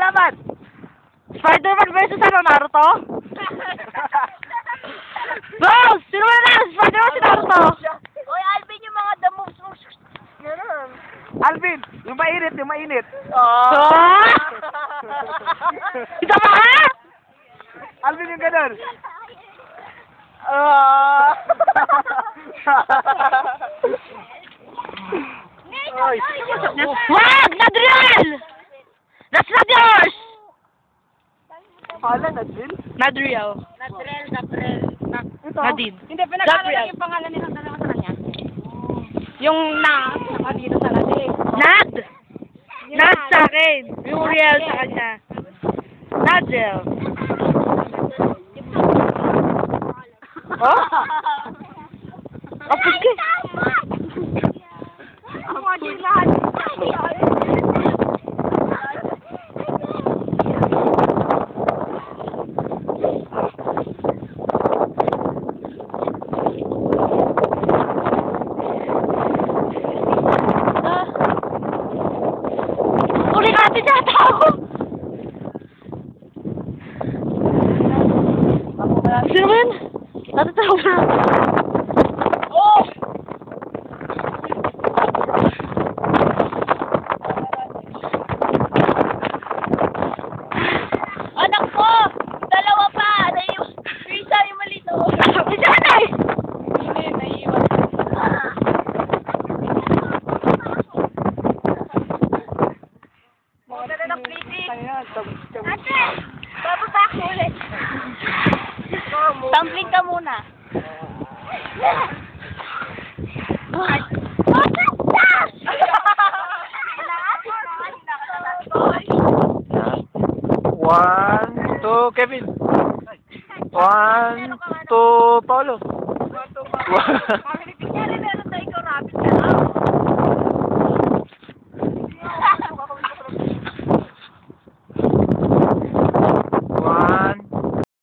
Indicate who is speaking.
Speaker 1: laban? Spider-Man versus ano, Naruto? Boss! Sino ba na? Spider-Man si Naruto?
Speaker 2: Uy, Alvin, yung mga the moves. Ganun.
Speaker 1: Alvin, yung mainit.
Speaker 2: Oh.
Speaker 1: Kita ba? Alvin yung ganun.
Speaker 2: Oy.
Speaker 1: Wag! Not real! That's not yours!
Speaker 3: Pala, Nadil?
Speaker 1: Not real.
Speaker 2: Natrel.
Speaker 3: Ito?
Speaker 1: Nadine.
Speaker 2: Hindi, pinag-aaral lang yung pangalan nilang dalawa sa kanya. Yung naka dito sa natin.
Speaker 1: Nad! Nad sa akin. Yung real sa kanya. Not real. Oh? Kapag ka.
Speaker 2: Ako din lahat.
Speaker 1: Uli ka natin yata ako. Sino ba yun? Natatawa na.
Speaker 2: Oh! Anak ko! Dalawa pa! Naiwan. Isa yung malito.
Speaker 1: Isa na eh.
Speaker 2: Hindi, naiwan. Maganda ng plating. Ate! Bababa ako ulit. Tumbling ka muna.
Speaker 3: One, two, Kevin. One, two, Paulo.
Speaker 2: Family picture.